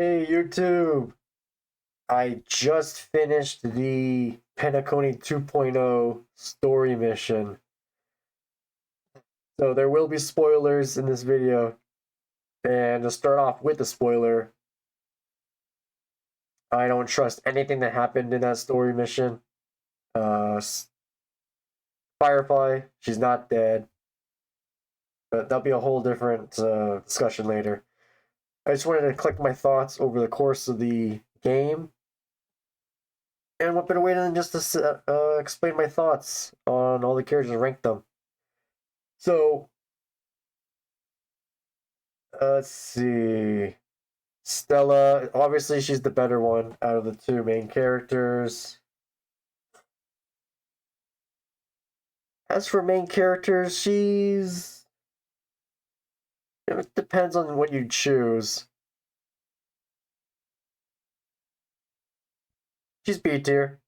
Hey YouTube! I just finished the Penacony 2.0 story mission. So there will be spoilers in this video. And to start off with the spoiler, I don't trust anything that happened in that story mission. Uh, Firefly, she's not dead. But that'll be a whole different discussion later. I just wanted to collect my thoughts over the course of the game. And what better way than just to explain my thoughts on all the characters and rank them. So, let's see. Stella, obviously she's the better one out of the two main characters. As for main characters, it depends on what you choose. She's B tier.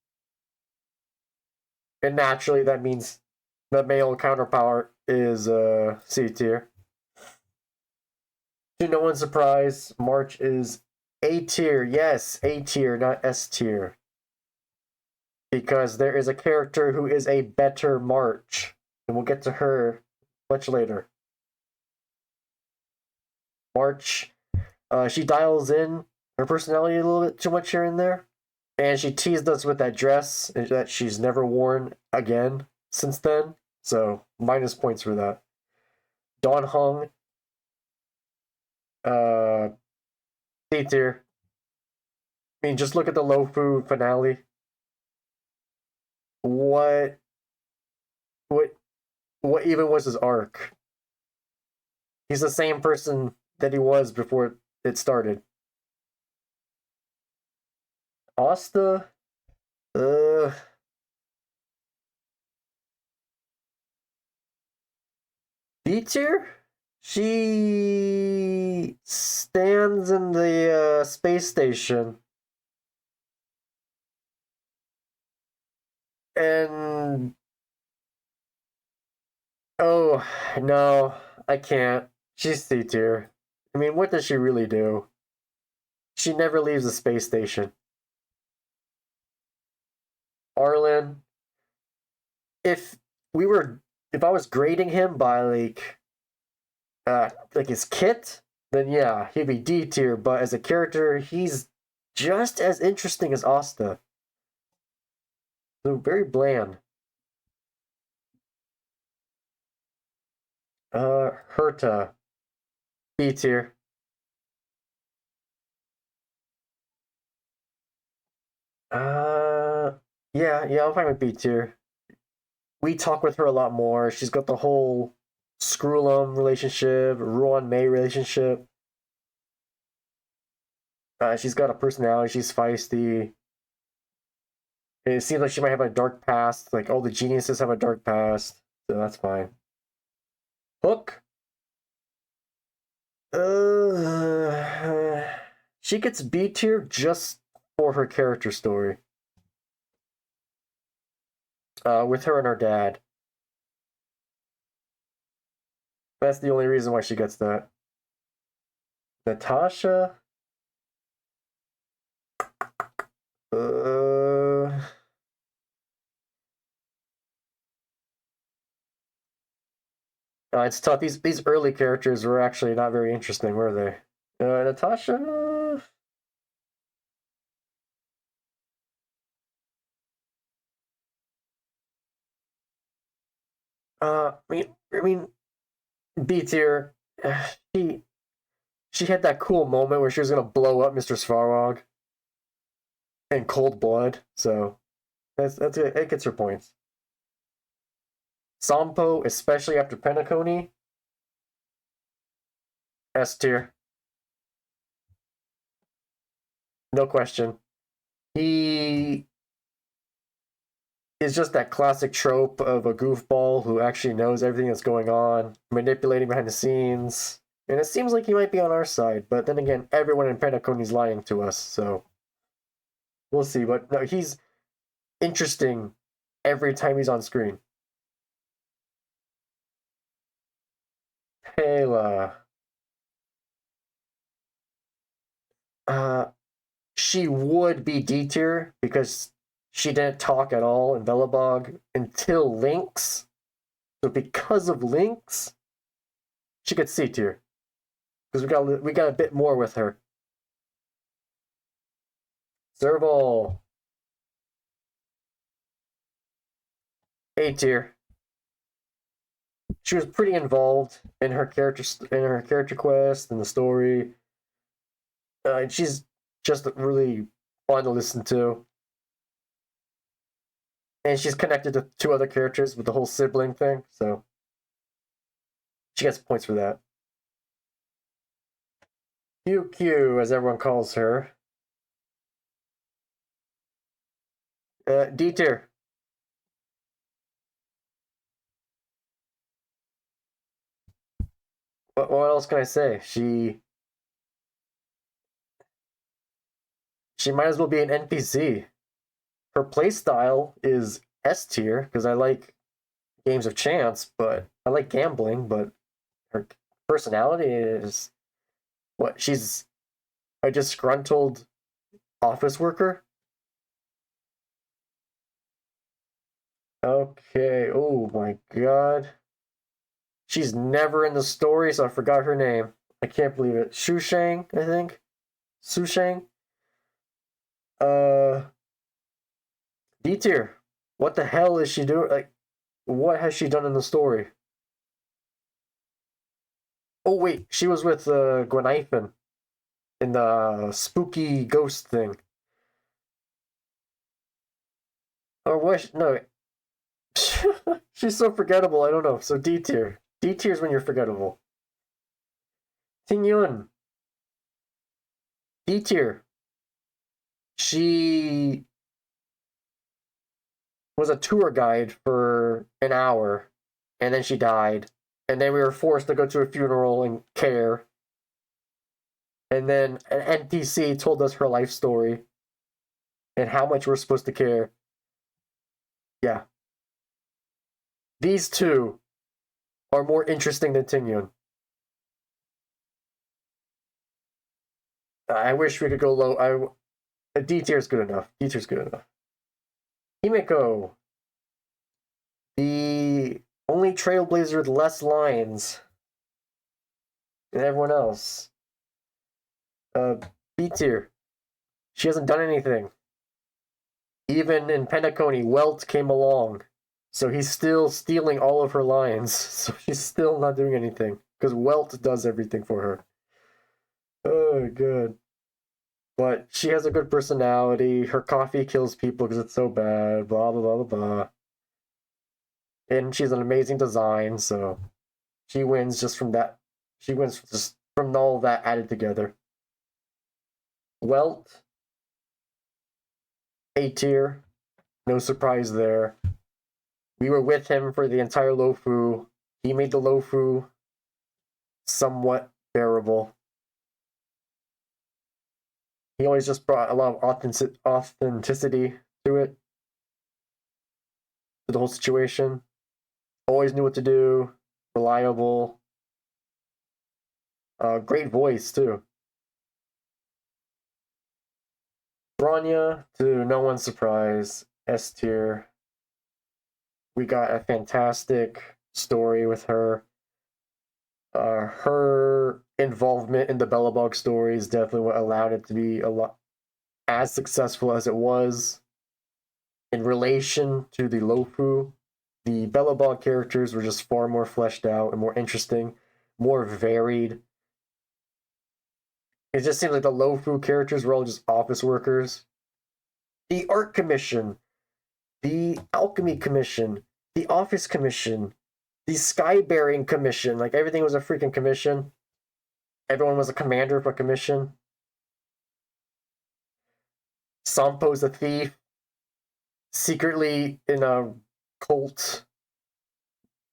And naturally that means the male counterpart is C tier. To no one's surprise, March is A tier. Yes, A tier, not S tier. Because there is a character who is a better March. And we'll get to her much later. March, she dials in her personality a little bit too much here and there. And she teased us with that dress that she's never worn again since then. So, minus points for that. Dawn Hung, C tier. I mean, just look at the Lofu finale. What what even was his arc? He's the same person that he was before it started. Asta, uh, B tier. She stands in the space station, and oh no, I can't. She's C tier. I mean, what does she really do? She never leaves the space station. Arlen, if we were, if I was grading him by like his kit, then yeah, he'd be D tier. But as a character, he's just as interesting as Asta. So very bland. Herta, B tier. Uh, yeah, I'm fine with B tier. We talk with her a lot more. She's got the whole Screwlum relationship, Ruan May relationship. She's got a personality. She's feisty. It seems like she might have a dark past. Like all the geniuses have a dark past, so that's fine. Hook. She gets B tier just for her character story. With her and her dad. That's the only reason why she gets that. Natasha. It's tough. These early characters were actually not very interesting, were they? Natasha. I mean, B tier. She she had that cool moment where she was gonna blow up Mr. Svarog in cold blood. So that's it. It gets her points. Sampo, especially after Penacony, S tier. No question. He is just that classic trope of a goofball who actually knows everything that's going on, manipulating behind the scenes. And it seems like he might be on our side, but then again, everyone in Penacony is lying to us, so we'll see. But no, he's interesting every time he's on screen. Kayla. she would be D tier because she didn't talk at all in Belobog until Lynx. So because of Lynx, she gets C tier because we got a bit more with her. Serval, A tier. She was pretty involved in her character quest and the story. And she's just really fun to listen to. And she's connected to two other characters with the whole sibling thing, so she gets points for that. QQ, as everyone calls her. D tier. What else can I say? She might as well be an NPC. Her playstyle is S tier because I like games of chance, but I like gambling. But her personality is what? She's a disgruntled office worker. Okay. Oh my god. She's never in the story, so I forgot her name. I can't believe it. Shushang, I think. Sushang. Uh, D tier. What the hell is she doing? Like, what has she done in the story? Oh wait, she was with Gwenithan in the spooky ghost thing. Or what? No, she's so forgettable. I don't know. So D tier. D tier is when you're forgettable. Ting Yun. D tier. She was a tour guide for an hour, and then she died. And then we were forced to go to a funeral and care. And then an NPC told us her life story and how much we're supposed to care. Yeah. These two are more interesting than Tingyun. I wish we could go low. D tier is good enough. D tier is good enough. Himiko, the only trailblazer with less lines than everyone else. B tier. She hasn't done anything. Even in Penacony, Welt came along. So he's still stealing all of her lines. So she's still not doing anything. Because Welt does everything for her. Oh, good. But she has a good personality. Her coffee kills people because it's so bad. Blah, blah, blah, blah, blah. And she's an amazing design, so she wins just from that. She wins just from all that added together. Welt, A tier. No surprise there. We were with him for the entire Lofu. He made the Lofu somewhat bearable. He always just brought a lot of authenticity to it, to the whole situation. Always knew what to do. Reliable. Great voice, too. Bronya, to no one's surprise, S tier. We got a fantastic story with her. Her involvement in the Belobog story is definitely what allowed it to be a lot as successful as it was. In relation to the Lofu, the Belobog characters were just far more fleshed out and more interesting, more varied. It just seems like the Lofu characters were all just office workers. The Art Commission, the Alchemy Commission, the Office Commission, the Skybearing Commission, like everything was a freaking commission. Everyone was a commander of a commission. Sampo's a thief, secretly in a cult,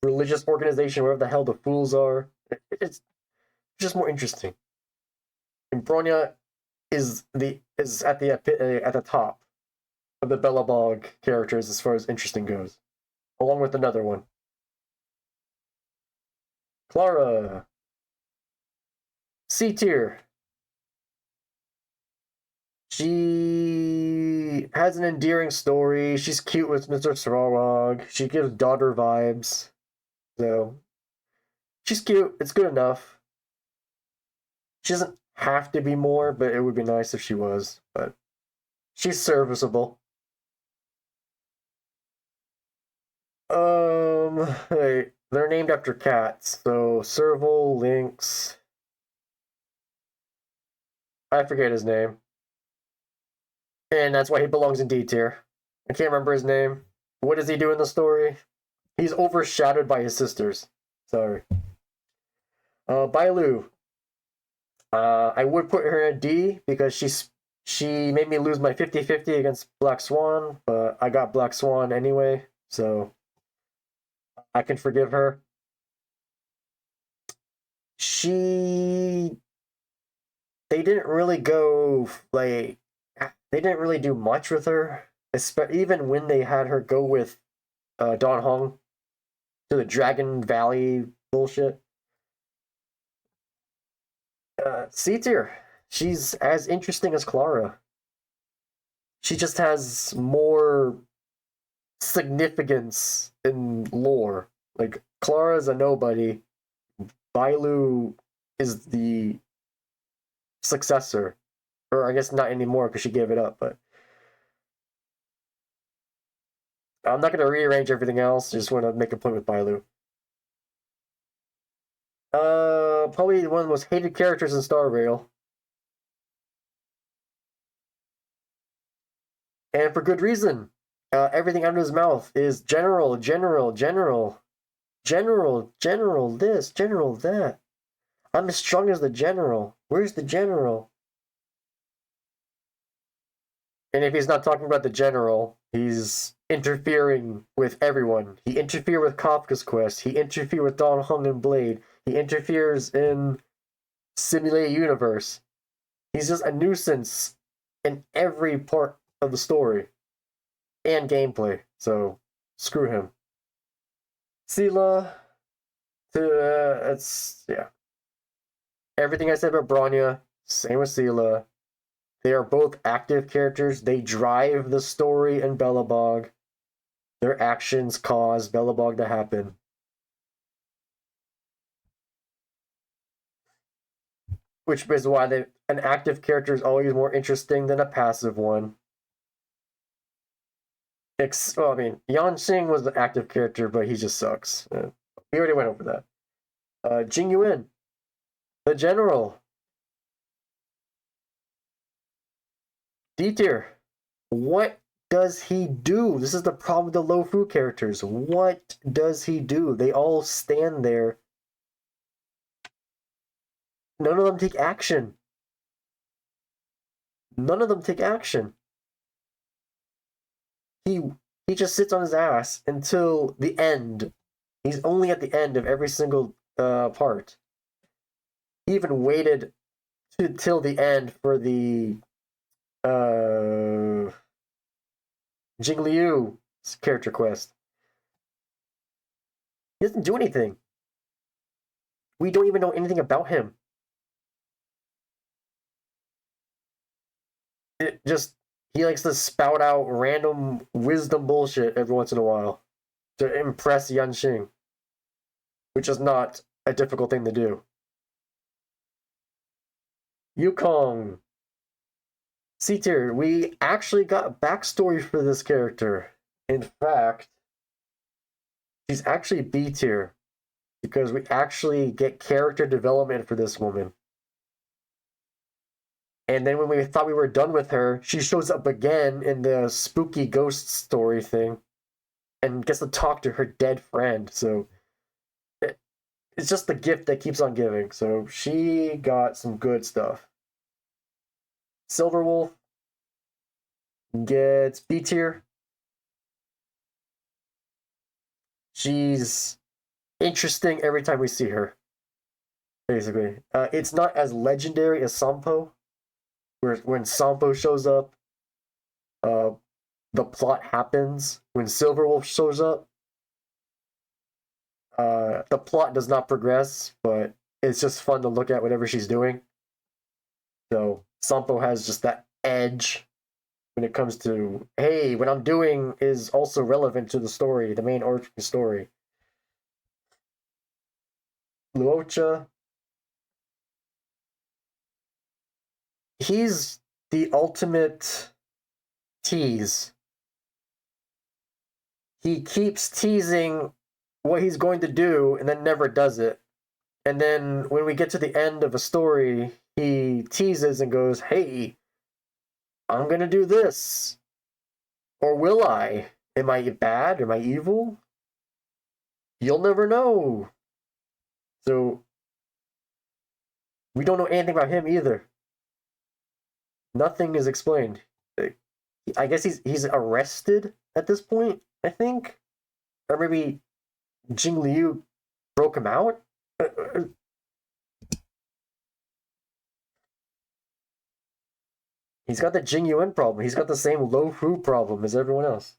religious organization, wherever the hell the fools are. It's just more interesting. And Bronya is at the top of the Belobog characters as far as interesting goes, along with another one. Clara, C tier. She has an endearing story. She's cute with Mr. Thrallog. She gives daughter vibes. So she's cute. It's good enough. She doesn't have to be more, but it would be nice if she was. But she's serviceable. Hey, they're named after cats. So Serval, Lynx. I forget his name. And that's why he belongs in D tier. I can't remember his name. What does he do in the story? He's overshadowed by his sisters. Sorry. Bailu. I would put her in a D because she made me lose my 50-50 against Black Swan, but I got Black Swan anyway, so I can forgive her. They didn't really go, like, they didn't really do much with her, even when they had her go with Don Hong to the Dragon Valley bullshit. C tier. She's as interesting as Clara. She just has more significance in lore. Like, Clara's a nobody. Bailu is the successor. Or I guess not anymore because she gave it up, but I'm not going to rearrange everything else. I just want to make a point with Bailu. Probably one of the most hated characters in Star Rail. And for good reason. Everything out of his mouth is general this, general that. I'm as strong as the general. Where's the general? And if he's not talking about the general, he's interfering with everyone. He interfered with Kafka's quest. He interfered with Don Hung and Blade. He interferes in Simulated Universe. He's just a nuisance in every part of the story and gameplay. So screw him. Sela, it's yeah. Everything I said about Bronya, same with Sela. They are both active characters. They drive the story in Belobog. Their actions cause Belobog to happen. Which is why an active character is always more interesting than a passive one. Well, I mean, Yan Xing was the active character, but he just sucks. We already went over that. Jing Yuan, the general. D tier. What does he do? This is the problem with the low food characters. What does he do? They all stand there. None of them take action. None of them take action. He just sits on his ass until the end. He's only at the end of every single part. He even waited till the end for the Jing Liu character quest. He doesn't do anything. We don't even know anything about him. He likes to spout out random wisdom bullshit every once in a while to impress Yan Xing, which is not a difficult thing to do. Yukong. C tier. We actually got backstory for this character. In fact, she's actually B tier because we actually get character development for this woman. And then when we thought we were done with her, she shows up again in the spooky ghost story thing and gets to talk to her dead friend. So it's just the gift that keeps on giving. So she got some good stuff. Silverwolf gets B tier. She's interesting every time we see her. Basically. It's not as legendary as Sampo. When Sampo shows up, the plot happens. When Silverwolf shows up, the plot does not progress, but it's just fun to look at whatever she's doing. So Sampo has just that edge when it comes to, hey, what I'm doing is also relevant to the story, the main origin story. Luocha, he's the ultimate tease. He keeps teasing what he's going to do and then never does it. And then when we get to the end of a story, he teases and goes, hey, I'm going to do this. Or will I? Am I bad? Am I evil? You'll never know. So, we don't know anything about him either. Nothing is explained. I guess he's arrested at this point, I think. Or maybe Jing Liu broke him out? He's got the Jing Yuan problem. He's got the same Lo Fu problem as everyone else.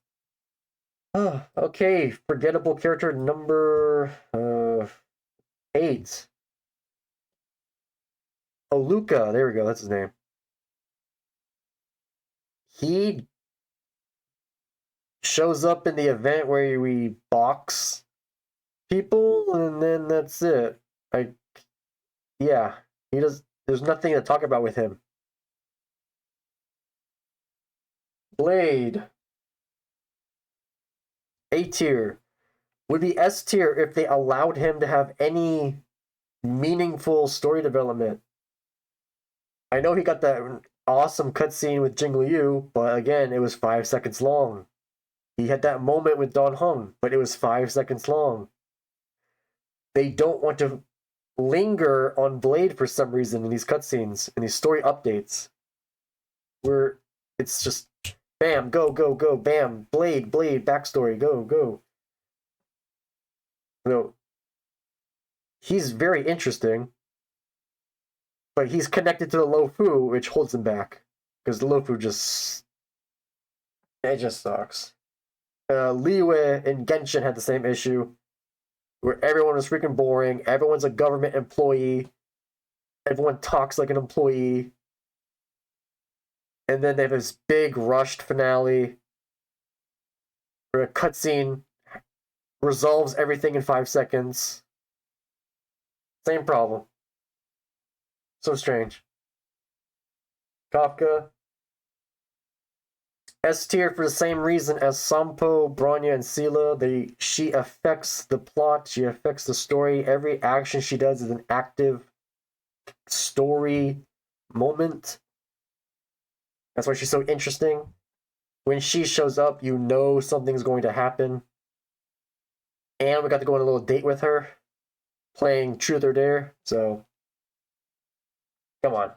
Okay, forgettable character number 8. Oh, Luca. There we go. That's his name. He shows up in the event where we box people, and then that's it. Yeah, he does. There's nothing to talk about with him. Blade. A tier. Would be S tier if they allowed him to have any meaningful story development. I know he got that awesome cutscene with Jing Liu, but again, it was 5 seconds long. He had that moment with Don Hung, but it was 5 seconds long. They don't want to linger on Blade for some reason in these cutscenes, in these story updates. Where it's just bam, go, go, go, bam, Blade, backstory, go, go. So, he's very interesting, but he's connected to the Lo Fu, which holds him back. Because the Lo Fu just sucks. Liyue and Genshin had the same issue, where everyone was freaking boring, everyone's a government employee, everyone talks like an employee, and then they have this big rushed finale where a cutscene resolves everything in 5 seconds. Same problem. So strange. Kafka. S tier for the same reason as Sampo, Bronya, and Sela. She affects the plot, she affects the story. Every action she does is an active story moment. That's why she's so interesting. When she shows up, you know something's going to happen. And we got to go on a little date with her, playing Truth or Dare, so come on.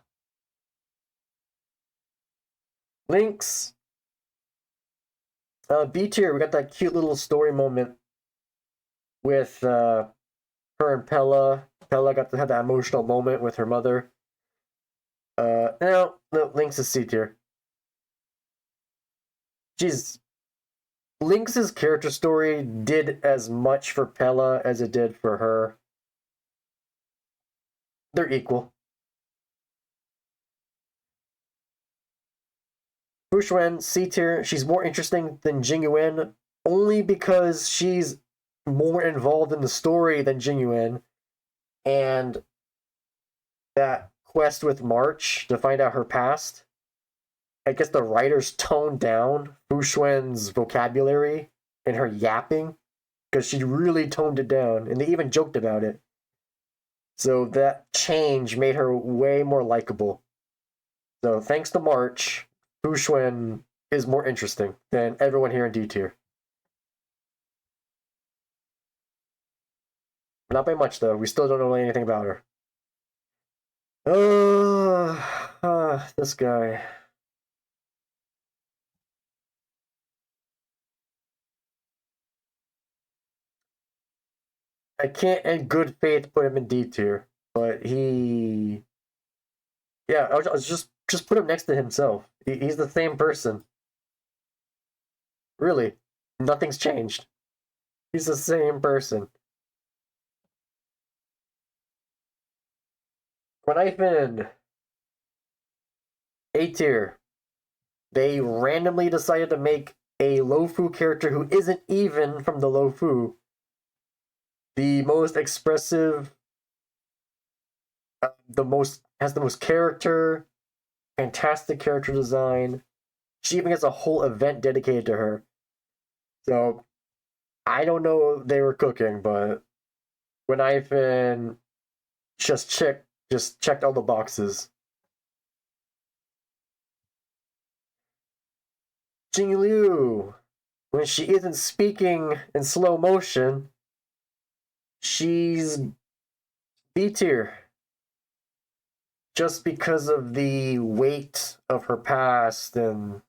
Links. B tier, we got that cute little story moment with her and Pella. Pella got to have that emotional moment with her mother. No, Lynx is C tier. Jeez. Lynx's character story did as much for Pella as it did for her. They're equal. Fushuen, C tier. She's more interesting than Jingyuan, only because she's more involved in the story than Jingyuan. And that quest with March to find out her past, I guess the writers toned down Fushuen's vocabulary and her yapping, because she really toned it down, and they even joked about it. So that change made her way more likable. So thanks to March, Fushuen is more interesting than everyone here in D tier. Not by much, though. We still don't know anything about her. This guy. I can't in good faith put him in D tier, but he... Yeah, I was just put him next to himself. He's the same person. Really. Nothing's changed. He's the same person. When I fin A tier. they randomly decided to make a Lofu character who isn't even from the Lofu the most expressive, the most has the most character, fantastic character design. She even has a whole event dedicated to her. So I don't know what they were cooking, but when I've just checked all the boxes. Jing Liu, when she isn't speaking in slow motion, she's B tier. Just because of the weight of her past and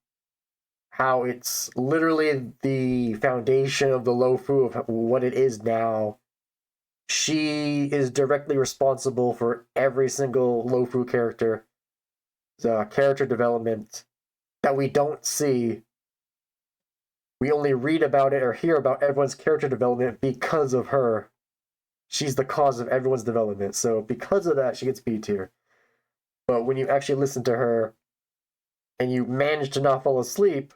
how it's literally the foundation of the Lofu of what it is now. She is directly responsible for every single Lofu character, the character development that we don't see. We only read about it or hear about everyone's character development because of her. She's the cause of everyone's development. So because of that, she gets B tier. But when you actually listen to her and you manage to not fall asleep,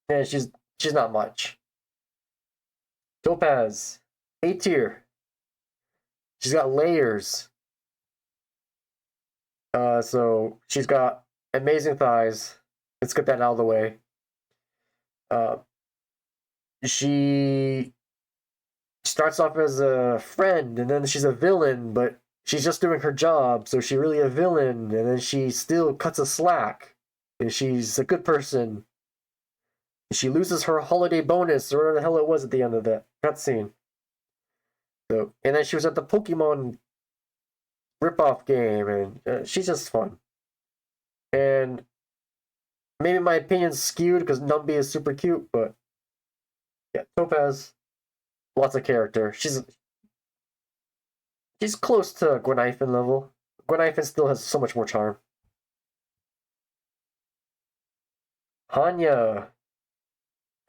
and she's not much. Topaz, A tier. She's got layers. So she's got amazing thighs. Let's get that out of the way. She starts off as a friend, and then she's a villain, but she's just doing her job, so she's really a villain, and then she still cuts a slack, and she's a good person. She loses her holiday bonus, or whatever the hell it was at the end of that cutscene. So, and then she was at the Pokemon ripoff game, and she's just fun. And maybe my opinion's skewed because Numby is super cute, but yeah, Topaz, lots of character. She's close to Gwenhyphen level. Gwenhyphen still has so much more charm. Hanya,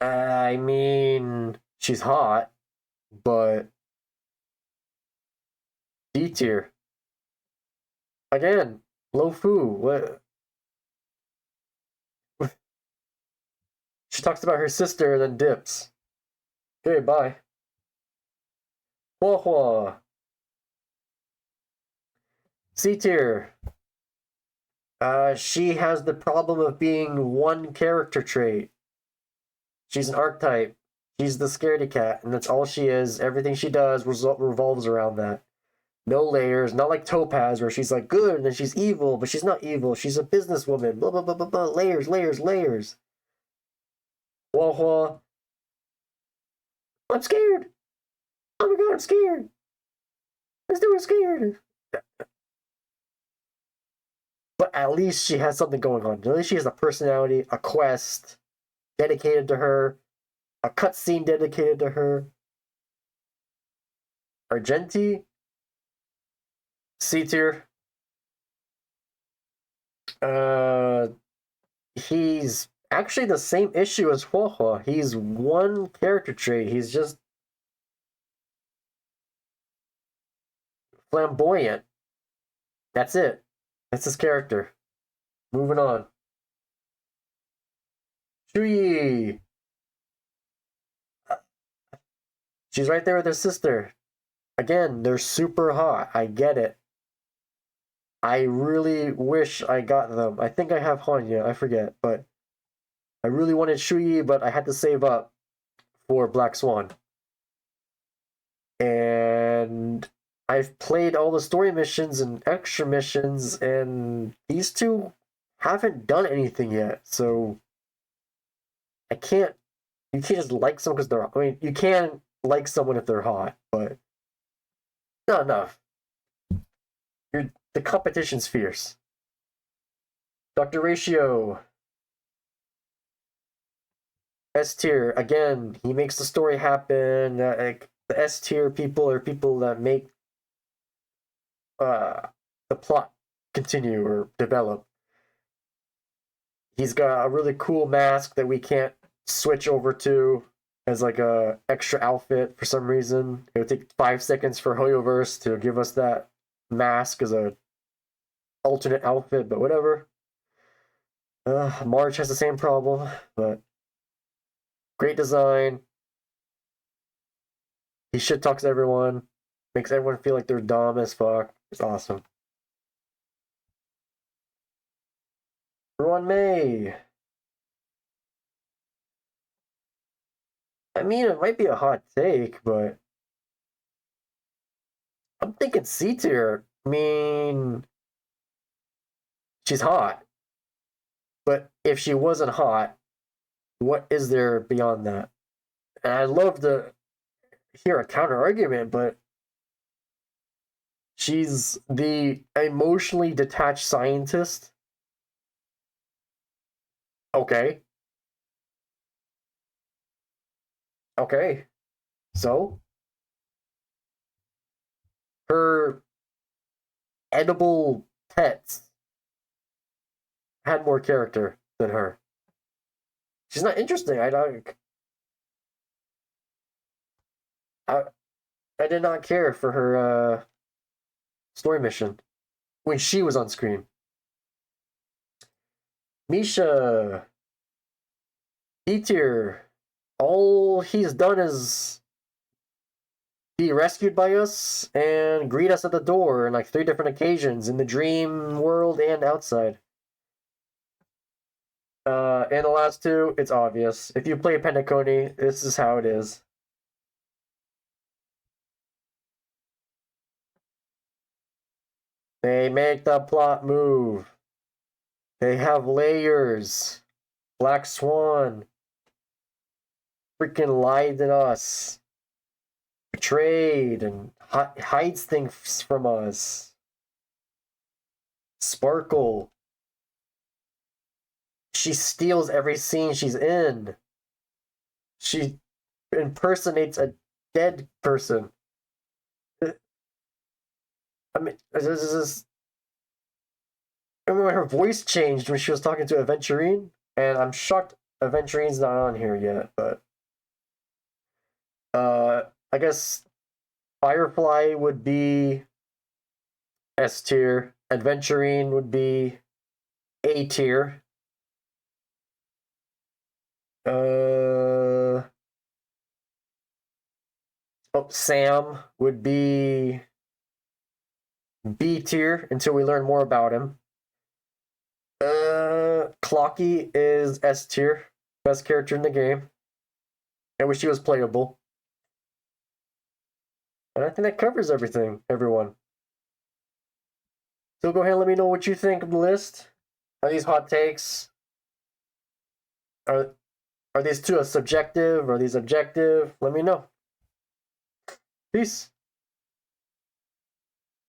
I mean, she's hot, but D tier. Again, Lofu. What? She talks about her sister and then dips. Okay, bye. Hua Hua. C tier. She has the problem of being one character trait. She's an archetype. She's the scaredy cat, and that's all she is. Everything she does revolves around that. No layers, not like Topaz, where she's like good and then she's evil, but she's not evil. She's a businesswoman. Blah blah blah blah blah. Layers, layers, layers. Hua Hua. I'm scared. Oh my god, I'm scared. I'm still scared. But at least she has something going on. At least she has a personality, a quest dedicated to her, a cutscene dedicated to her. Argenti, C tier. He's actually the same issue as Hua Hua. He's one character trait. He's just flamboyant. That's it. That's his character. Moving on. Shuyi. She's right there with her sister. Again, they're super hot. I get it. I really wish I got them. I think I have Hanya. I forget, but I really wanted Shuyi, but I had to save up for Black Swan. And I've played all the story missions and extra missions, and these two haven't done anything yet. So I can't. You can't just like someone because they're. I mean, you can like someone if they're hot, but not enough. The competition's fierce. Dr. Ratio. S tier again. He makes the story happen. Like the S tier people are people that make the plot continue or develop. He's got a really cool mask that we can't switch over to as like a extra outfit for some reason. It would take 5 seconds for Hoyoverse to give us that mask as a alternate outfit, but whatever. March has the same problem, but great design. He shit talks everyone, makes everyone feel like they're dumb as fuck. It's awesome. Ruan May. I mean, it might be a hot take, but I'm thinking C tier. I mean, she's hot, but if she wasn't hot, what is there beyond that? And I'd love to hear a counter argument, but she's the emotionally detached scientist. Okay. Okay. So, her edible pets had more character than her. She's not interesting. I, I did not care for her story mission when she was on screen. Misha, D tier. All he's done is be rescued by us and greet us at the door on like 3 different occasions in the dream world and outside. And the last two, it's obvious. If you play Pentaconi, this is how it is. They make the plot move. They have layers. Black Swan freaking lied to us. Betrayed and hides things from us. Sparkle. She steals every scene she's in. She impersonates a dead person. I mean, this is. I remember when her voice changed when she was talking to Aventurine, and I'm shocked Aventurine's not on here yet, but I guess Firefly would be S tier, Aventurine would be A tier. Sam would be B tier until we learn more about him. Clocky is S tier, best character in the game. I wish he was playable. And I think that covers everything, everyone. So go ahead and let me know what you think of the list. Are these hot takes? Are these two subjective? Are these objective? Let me know. Peace.